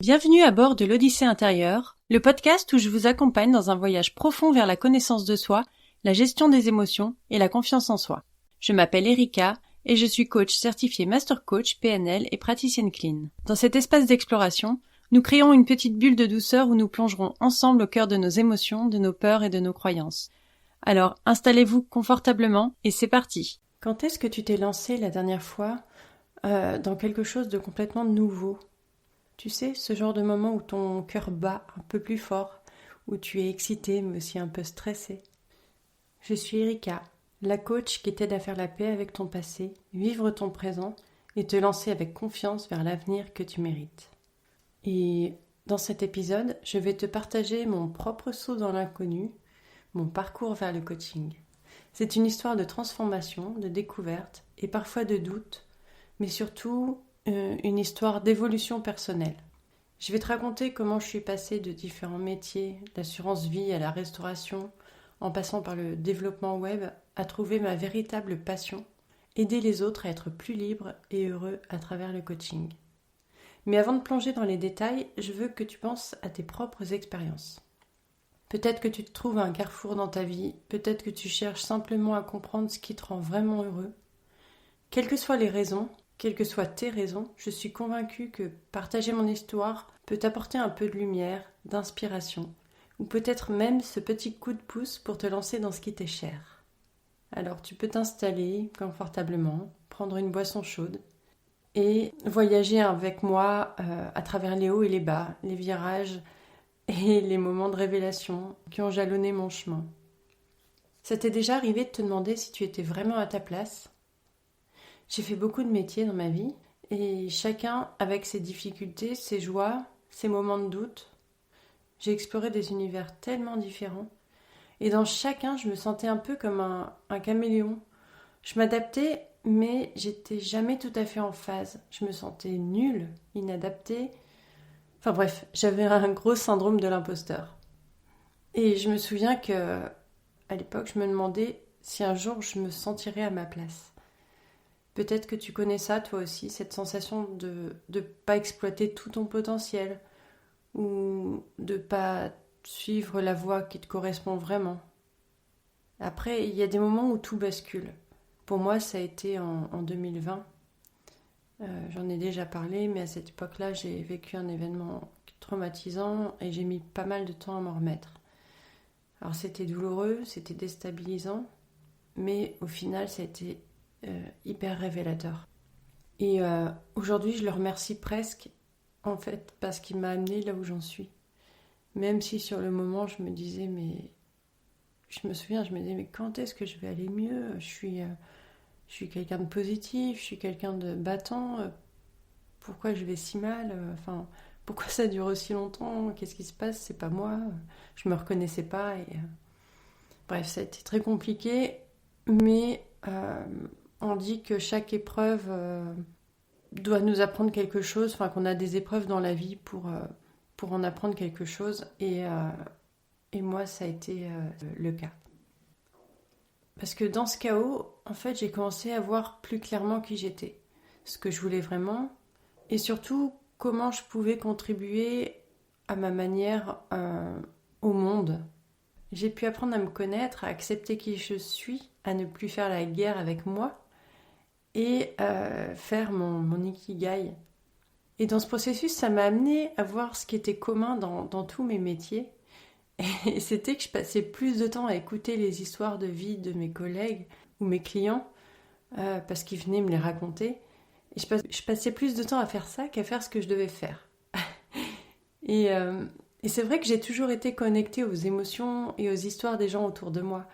Bienvenue à bord de l'Odyssée intérieure, le podcast où je vous accompagne dans un voyage profond vers la connaissance de soi, la gestion des émotions et la confiance en soi. Je m'appelle Erika et je suis coach certifiée Master Coach PNL et praticienne clean. Dans cet espace d'exploration, nous créons une petite bulle de douceur où nous plongerons ensemble au cœur de nos émotions, de nos peurs et de nos croyances. Alors, installez-vous confortablement et c'est parti. Quand est-ce que tu t'es lancé la dernière fois dans quelque chose de complètement nouveau ? Tu sais, ce genre de moment où ton cœur bat un peu plus fort, où tu es excité mais aussi un peu stressé. Je suis Erika, la coach qui t'aide à faire la paix avec ton passé, vivre ton présent et te lancer avec confiance vers l'avenir que tu mérites. Et dans cet épisode, je vais te partager mon propre saut dans l'inconnu, mon parcours vers le coaching. C'est une histoire de transformation, de découverte et parfois de doute, mais surtout une histoire d'évolution personnelle. Je vais te raconter comment je suis passée de différents métiers, l'assurance vie à la restauration, en passant par le développement web, à trouver ma véritable passion, aider les autres à être plus libres et heureux à travers le coaching. Mais avant de plonger dans les détails, je veux que tu penses à tes propres expériences. Peut-être que tu te trouves à un carrefour dans ta vie, peut-être que tu cherches simplement à comprendre ce qui te rend vraiment heureux. Quelles que soient les raisons, quelles que soient tes raisons, je suis convaincue que partager mon histoire peut t'apporter un peu de lumière, d'inspiration, ou peut-être même ce petit coup de pouce pour te lancer dans ce qui t'est cher. Alors tu peux t'installer confortablement, prendre une boisson chaude et voyager avec moi à travers les hauts et les bas, les virages et les moments de révélation qui ont jalonné mon chemin. Ça t'est déjà arrivé de te demander si tu étais vraiment à ta place ? J'ai fait beaucoup de métiers dans ma vie, et chacun avec ses difficultés, ses joies, ses moments de doute. J'ai exploré des univers tellement différents, et dans chacun, je me sentais un peu comme un caméléon. Je m'adaptais, mais j'étais jamais tout à fait en phase. Je me sentais nulle, inadaptée. Enfin bref, j'avais un gros syndrome de l'imposteur. Et je me souviens que, à l'époque, je me demandais si un jour je me sentirais à ma place. Peut-être que tu connais ça toi aussi, cette sensation de ne pas exploiter tout ton potentiel ou de ne pas suivre la voie qui te correspond vraiment. Après, il y a des moments où tout bascule. Pour moi, ça a été en 2020. J'en ai déjà parlé, mais à cette époque-là, j'ai vécu un événement traumatisant et j'ai mis pas mal de temps à m'en remettre. Alors c'était douloureux, c'était déstabilisant, mais au final, ça a été hyper révélateur. Et aujourd'hui, je le remercie presque, en fait, parce qu'il m'a amené là où j'en suis. Même si sur le moment, je me disais, mais... Je me souviens, je me disais, mais quand est-ce que je vais aller mieux ? Je suis quelqu'un de positif, je suis quelqu'un de battant. Pourquoi je vais si mal ? Enfin, pourquoi ça dure aussi longtemps ? Qu'est-ce qui se passe ? C'est pas moi. Je me reconnaissais pas. Et, bref, ça a été très compliqué, mais... on dit que chaque épreuve doit nous apprendre quelque chose, enfin qu'on a des épreuves dans la vie pour en apprendre quelque chose. Et moi, ça a été le cas. Parce que dans ce chaos, en fait, j'ai commencé à voir plus clairement qui j'étais, ce que je voulais vraiment, et surtout comment je pouvais contribuer à ma manière au monde. J'ai pu apprendre à me connaître, à accepter qui je suis, à ne plus faire la guerre avec moi, et faire mon ikigai. Et dans ce processus, ça m'a amené à voir ce qui était commun dans tous mes métiers. Et c'était que je passais plus de temps à écouter les histoires de vie de mes collègues ou mes clients, parce qu'ils venaient me les raconter. Et je passais plus de temps à faire ça qu'à faire ce que je devais faire. Et c'est vrai que j'ai toujours été connectée aux émotions et aux histoires des gens autour de moi.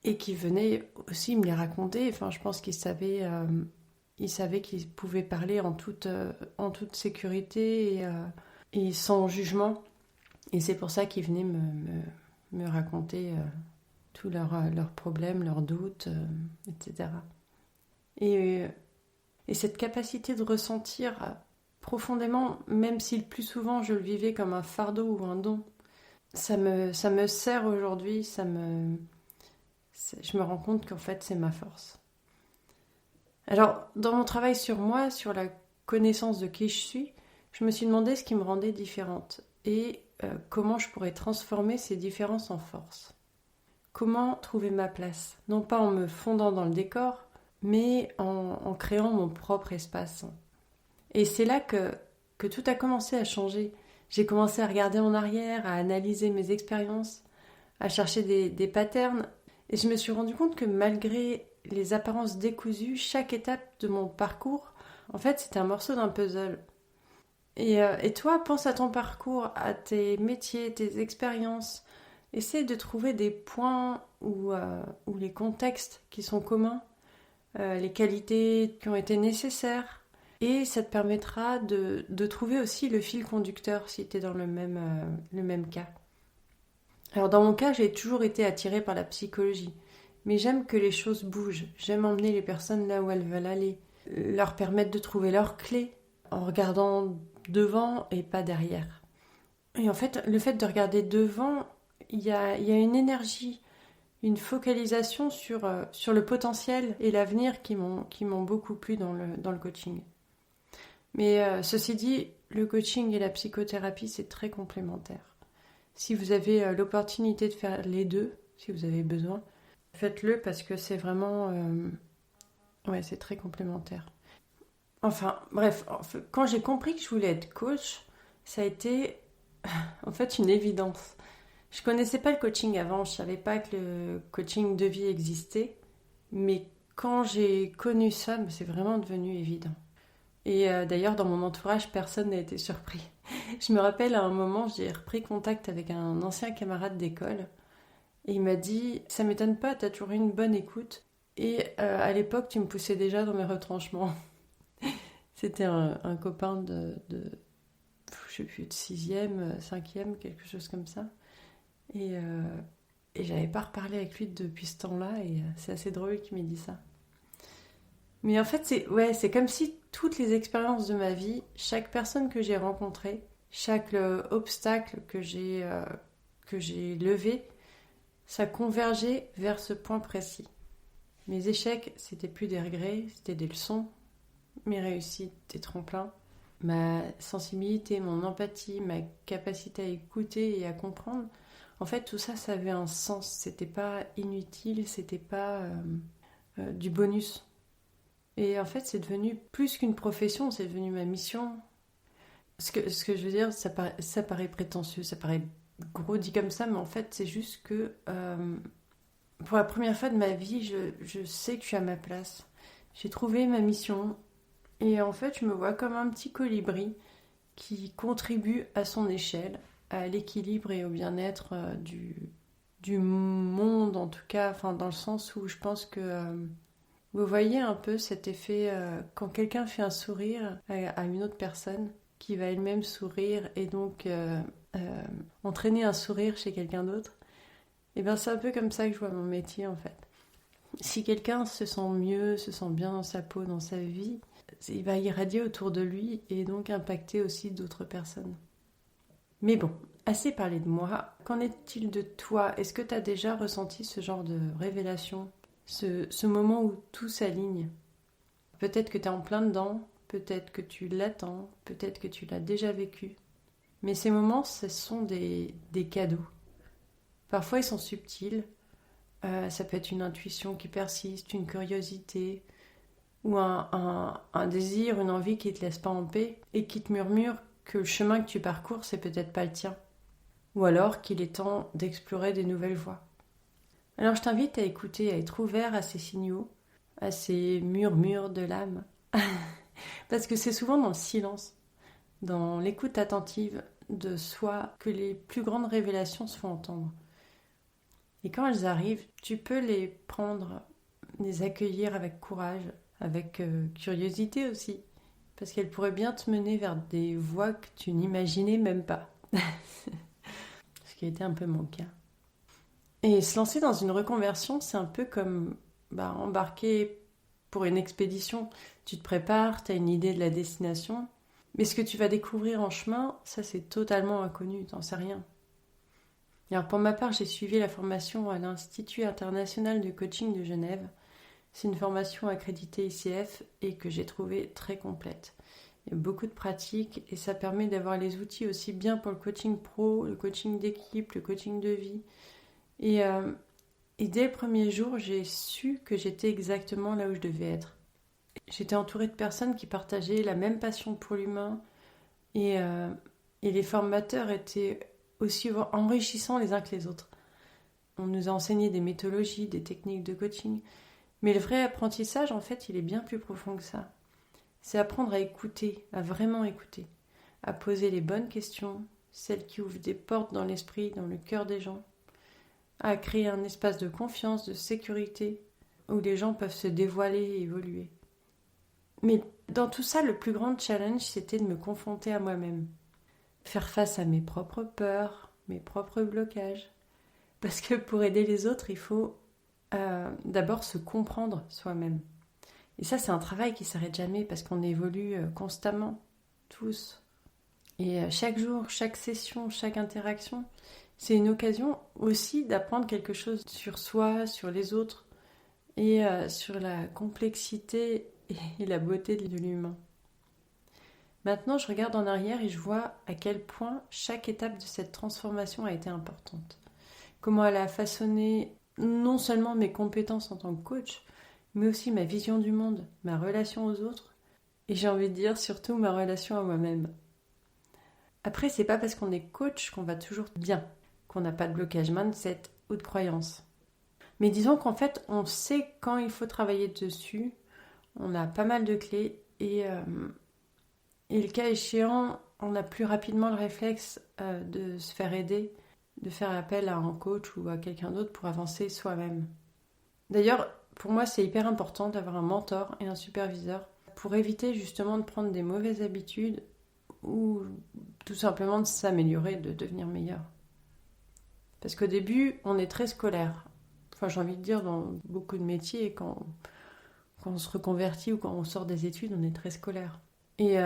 Et qui venaient aussi me les raconter. Enfin, je pense qu'ils savaient qu'ils pouvaient parler en toute sécurité et sans jugement. Et c'est pour ça qu'ils venaient me raconter tous leurs problèmes, leurs doutes, etc. Et cette capacité de ressentir profondément, même si le plus souvent je le vivais comme un fardeau ou un don, ça me sert aujourd'hui, je me rends compte qu'en fait c'est ma force. Alors dans mon travail sur moi, sur la connaissance de qui je suis, je me suis demandé ce qui me rendait différente et comment je pourrais transformer ces différences en force. Comment trouver ma place, non pas en me fondant dans le décor, mais en créant mon propre espace. Et c'est là que tout a commencé à changer. J'ai commencé à regarder en arrière, à analyser mes expériences, à chercher des patterns, et je me suis rendu compte que malgré les apparences décousues, chaque étape de mon parcours, en fait, c'était un morceau d'un puzzle. Et toi, pense à ton parcours, à tes métiers, tes expériences. Essaie de trouver des points ou les contextes qui sont communs, les qualités qui ont été nécessaires. Et ça te permettra de trouver aussi le fil conducteur si tu es dans le même cas. Alors dans mon cas, j'ai toujours été attirée par la psychologie. Mais j'aime que les choses bougent. J'aime emmener les personnes là où elles veulent aller. Leur permettre de trouver leurs clés en regardant devant et pas derrière. Et en fait, le fait de regarder devant, il y a une énergie, une focalisation sur le potentiel et l'avenir qui m'ont beaucoup plu dans le coaching. Mais ceci dit, le coaching et la psychothérapie, c'est très complémentaire. Si vous avez l'opportunité de faire les deux, si vous avez besoin, faites-le parce que c'est vraiment... c'est très complémentaire. Enfin, bref, quand j'ai compris que je voulais être coach, ça a été en fait une évidence. Je connaissais pas le coaching avant, je savais pas que le coaching de vie existait, mais quand j'ai connu ça, c'est vraiment devenu évident. Et d'ailleurs, dans mon entourage, personne n'a été surpris. Je me rappelle à un moment, j'ai repris contact avec un ancien camarade d'école et il m'a dit « Ça m'étonne pas, t'as toujours eu une bonne écoute et à l'époque, tu me poussais déjà dans mes retranchements. » C'était un copain je sais plus, de 6e, 5e, quelque chose comme ça. Et j'avais pas reparlé avec lui depuis ce temps-là et c'est assez drôle qu'il m'ait dit ça. Mais en fait, c'est comme si toutes les expériences de ma vie, chaque personne que j'ai rencontrée, chaque obstacle que j'ai levé, ça convergeait vers ce point précis. Mes échecs, c'était plus des regrets, c'était des leçons. Mes réussites, des tremplins. Ma sensibilité, mon empathie, ma capacité à écouter et à comprendre, en fait, tout ça, ça avait un sens. C'était pas inutile, c'était pas du bonus. Et en fait, c'est devenu plus qu'une profession, c'est devenu ma mission. Ce que je veux dire, ça paraît prétentieux, ça paraît gros dit comme ça, mais en fait, c'est juste que pour la première fois de ma vie, je sais que je suis à ma place. J'ai trouvé ma mission. Et en fait, je me vois comme un petit colibri qui contribue à son échelle, à l'équilibre et au bien-être du monde, en tout cas, enfin, dans le sens où je pense que vous voyez un peu cet effet quand quelqu'un fait un sourire à une autre personne qui va elle-même sourire et donc entraîner un sourire chez quelqu'un d'autre. Et bien, c'est un peu comme ça que je vois mon métier en fait. Si quelqu'un se sent mieux, se sent bien dans sa peau, dans sa vie, il va irradier autour de lui et donc impacter aussi d'autres personnes. Mais bon, assez parlé de moi. Qu'en est-il de toi? Est-ce que tu as déjà ressenti ce genre de révélation, ce moment où tout s'aligne? Peut-être que tu es en plein dedans, peut-être que tu l'attends, peut-être que tu l'as déjà vécu. Mais ces moments, ce sont des cadeaux. Parfois, ils sont subtils. Ça peut être une intuition qui persiste, une curiosité, ou un désir, une envie qui ne te laisse pas en paix et qui te murmure que le chemin que tu parcours, c'est peut-être pas le tien. Ou alors qu'il est temps d'explorer des nouvelles voies. Alors je t'invite à écouter, à être ouvert à ces signaux, à ces murmures de l'âme. Parce que c'est souvent dans le silence, dans l'écoute attentive de soi, que les plus grandes révélations se font entendre. Et quand elles arrivent, tu peux les prendre, les accueillir avec courage, avec curiosité aussi, parce qu'elles pourraient bien te mener vers des voies que tu n'imaginais même pas. Ce qui a été un peu mon cas. Et se lancer dans une reconversion, c'est un peu comme embarquer pour une expédition. Tu te prépares, tu as une idée de la destination, mais ce que tu vas découvrir en chemin, ça c'est totalement inconnu, t'en sais rien. Alors pour ma part, j'ai suivi la formation à l'Institut international de coaching de Genève. C'est une formation accréditée ICF et que j'ai trouvée très complète. Il y a beaucoup de pratiques et ça permet d'avoir les outils aussi bien pour le coaching pro, le coaching d'équipe, le coaching de vie. Et dès le premier jour, j'ai su que j'étais exactement là où je devais être. J'étais entourée de personnes qui partageaient la même passion pour l'humain et les formateurs étaient aussi enrichissants les uns que les autres. On nous a enseigné des méthodologies, des techniques de coaching. Mais le vrai apprentissage, en fait, il est bien plus profond que ça. C'est apprendre à écouter, à vraiment écouter, à poser les bonnes questions, celles qui ouvrent des portes dans l'esprit, dans le cœur des gens, à créer un espace de confiance, de sécurité, où les gens peuvent se dévoiler et évoluer. Mais dans tout ça, le plus grand challenge, c'était de me confronter à moi-même. Faire face à mes propres peurs, mes propres blocages. Parce que pour aider les autres, il faut d'abord se comprendre soi-même. Et ça, c'est un travail qui ne s'arrête jamais parce qu'on évolue constamment, tous. Et chaque jour, chaque session, chaque interaction, c'est une occasion aussi d'apprendre quelque chose sur soi, sur les autres et sur la complexité et la beauté de l'humain. Maintenant, je regarde en arrière et je vois à quel point chaque étape de cette transformation a été importante. Comment elle a façonné non seulement mes compétences en tant que coach, mais aussi ma vision du monde, ma relation aux autres, et j'ai envie de dire surtout ma relation à moi-même. Après, c'est pas parce qu'on est coach qu'on va toujours bien, qu'on n'a pas de blocage mindset ou de croyance. Mais disons qu'en fait, on sait quand il faut travailler dessus, on a pas mal de clés, et le cas échéant, on a plus rapidement le réflexe de se faire aider, de faire appel à un coach ou à quelqu'un d'autre pour avancer soi-même. D'ailleurs, pour moi, c'est hyper important d'avoir un mentor et un superviseur pour éviter justement de prendre des mauvaises habitudes ou tout simplement de s'améliorer, de devenir meilleur. Parce qu'au début, on est très scolaire. Enfin, j'ai envie de dire, dans beaucoup de métiers, quand on se reconvertit ou quand on sort des études, on est très scolaire. Et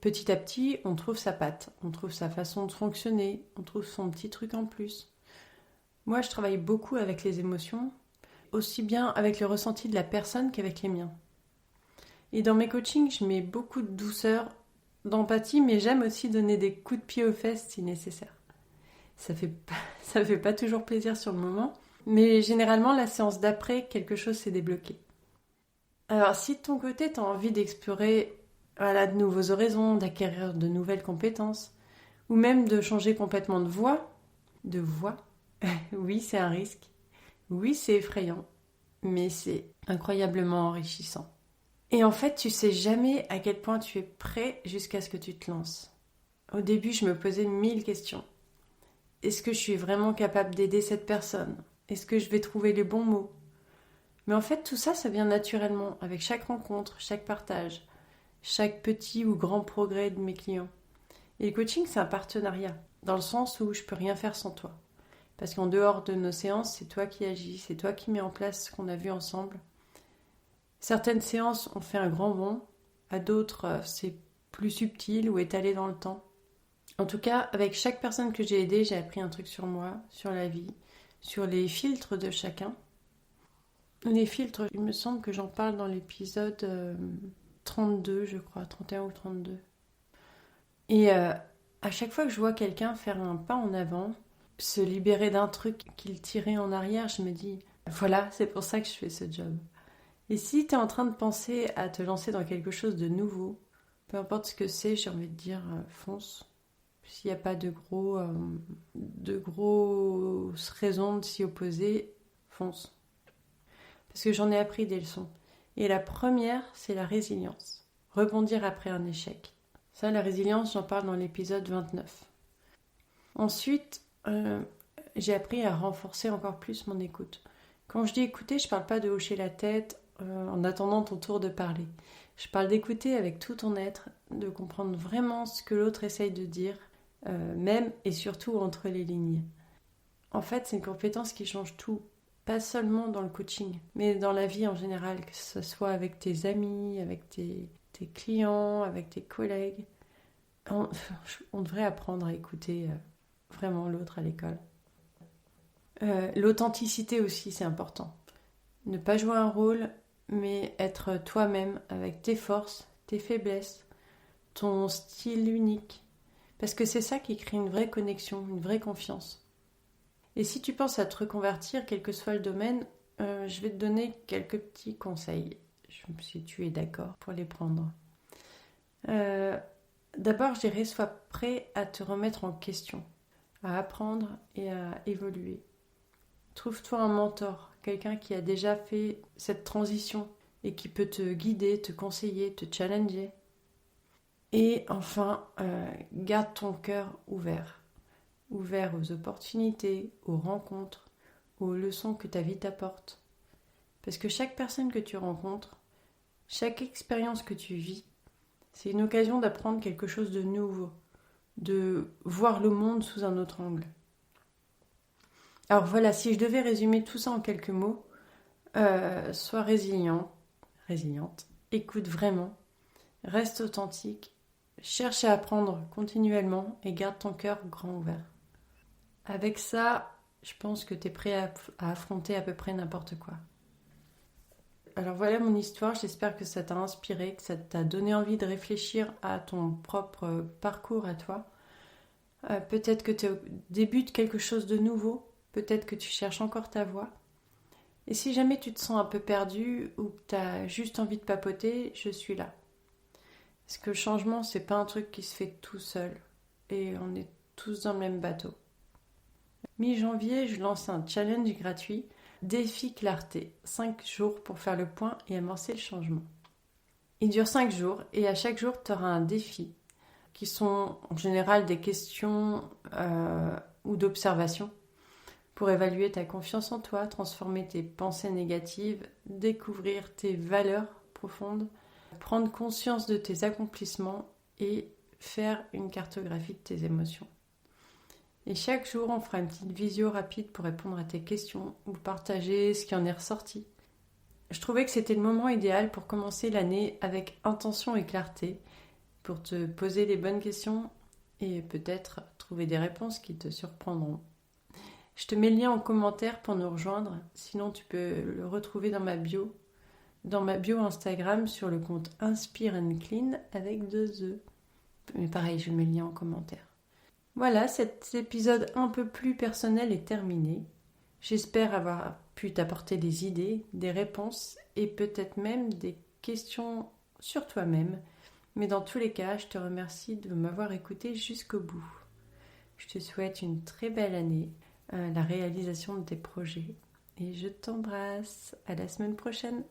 petit à petit, on trouve sa patte, on trouve sa façon de fonctionner, on trouve son petit truc en plus. Moi, je travaille beaucoup avec les émotions, aussi bien avec le ressenti de la personne qu'avec les miens. Et dans mes coachings, je mets beaucoup de douceur, d'empathie, mais j'aime aussi donner des coups de pied aux fesses si nécessaire. Ça fait pas toujours plaisir sur le moment, mais généralement, la séance d'après, quelque chose s'est débloqué. Alors, si de ton côté, tu as envie d'explorer de nouveaux horizons, d'acquérir de nouvelles compétences, ou même de changer complètement de voie, oui, c'est un risque. Oui, c'est effrayant, mais c'est incroyablement enrichissant. Et en fait, tu sais jamais à quel point tu es prêt jusqu'à ce que tu te lances. Au début, je me posais 1000 questions. Est-ce que je suis vraiment capable d'aider cette personne ? Est-ce que je vais trouver les bons mots ? Mais en fait, tout ça, ça vient naturellement, avec chaque rencontre, chaque partage, chaque petit ou grand progrès de mes clients. Et le coaching, c'est un partenariat, dans le sens où je peux rien faire sans toi. Parce qu'en dehors de nos séances, c'est toi qui agis, c'est toi qui mets en place ce qu'on a vu ensemble. Certaines séances ont fait un grand bond, à d'autres, c'est plus subtil ou étalé dans le temps. En tout cas, avec chaque personne que j'ai aidée, j'ai appris un truc sur moi, sur la vie, sur les filtres de chacun. Les filtres, il me semble que j'en parle dans l'épisode 32, je crois, 31 ou 32. Et à chaque fois que je vois quelqu'un faire un pas en avant, se libérer d'un truc qu'il tirait en arrière, je me dis, voilà, c'est pour ça que je fais ce job. Et si tu es en train de penser à te lancer dans quelque chose de nouveau, peu importe ce que c'est, j'ai envie de dire, fonce. S'il n'y a pas de grosses raisons de s'y opposer, fonce. Parce que j'en ai appris des leçons. Et la première, c'est la résilience. Rebondir après un échec. Ça, la résilience, j'en parle dans l'épisode 29. Ensuite, j'ai appris à renforcer encore plus mon écoute. Quand je dis écouter, je ne parle pas de hocher la tête en attendant ton tour de parler. Je parle d'écouter avec tout ton être, de comprendre vraiment ce que l'autre essaye de dire, même et surtout entre les lignes. En fait, c'est une compétence qui change tout. Pas seulement dans le coaching, mais dans la vie en général, que ce soit avec tes amis, avec tes clients, avec tes collègues. On devrait apprendre à écouter vraiment l'autre à l'école. L'authenticité aussi, c'est important. Ne pas jouer un rôle, mais être toi-même avec tes forces, tes faiblesses, ton style unique. Parce que c'est ça qui crée une vraie connexion, une vraie confiance. Et si tu penses à te reconvertir, quel que soit le domaine, je vais te donner quelques petits conseils, si tu es d'accord pour les prendre. D'abord, je dirais, sois prêt à te remettre en question, à apprendre et à évoluer. Trouve-toi un mentor, quelqu'un qui a déjà fait cette transition et qui peut te guider, te conseiller, te challenger. Et enfin, garde ton cœur ouvert. Ouvert aux opportunités, aux rencontres, aux leçons que ta vie t'apporte. Parce que chaque personne que tu rencontres, chaque expérience que tu vis, c'est une occasion d'apprendre quelque chose de nouveau, de voir le monde sous un autre angle. Alors voilà, si je devais résumer tout ça en quelques mots, sois résiliente, écoute vraiment, reste authentique, cherche à apprendre continuellement et garde ton cœur grand ouvert. Avec ça, je pense que tu es prêt à affronter à peu près n'importe quoi. Alors voilà mon histoire, j'espère que ça t'a inspiré, que ça t'a donné envie de réfléchir à ton propre parcours à toi. Peut-être que tu débutes quelque chose de nouveau, peut-être que tu cherches encore ta voie. Et si jamais tu te sens un peu perdu ou que tu as juste envie de papoter, je suis là. Parce que le changement, c'est pas un truc qui se fait tout seul. Et on est tous dans le même bateau. Mi-janvier, je lance un challenge gratuit, Défi Clarté, 5 jours pour faire le point et amorcer le changement. Il dure 5 jours et à chaque jour, tu auras un défi, qui sont en général des questions ou d'observations pour évaluer ta confiance en toi, transformer tes pensées négatives, découvrir tes valeurs profondes, prendre conscience de tes accomplissements et faire une cartographie de tes émotions. Et chaque jour, on fera une petite visio rapide pour répondre à tes questions ou partager ce qui en est ressorti. Je trouvais que c'était le moment idéal pour commencer l'année avec intention et clarté, pour te poser les bonnes questions et peut-être trouver des réponses qui te surprendront. Je te mets le lien en commentaire pour nous rejoindre, sinon tu peux le retrouver dans ma bio Instagram sur le compte Inspire and Clean avec 2 E. Mais pareil, je mets le lien en commentaire. Voilà, cet épisode un peu plus personnel est terminé. J'espère avoir pu t'apporter des idées, des réponses et peut-être même des questions sur toi-même. Mais dans tous les cas, je te remercie de m'avoir écouté jusqu'au bout. Je te souhaite une très belle année, la réalisation de tes projets et je t'embrasse. À la semaine prochaine.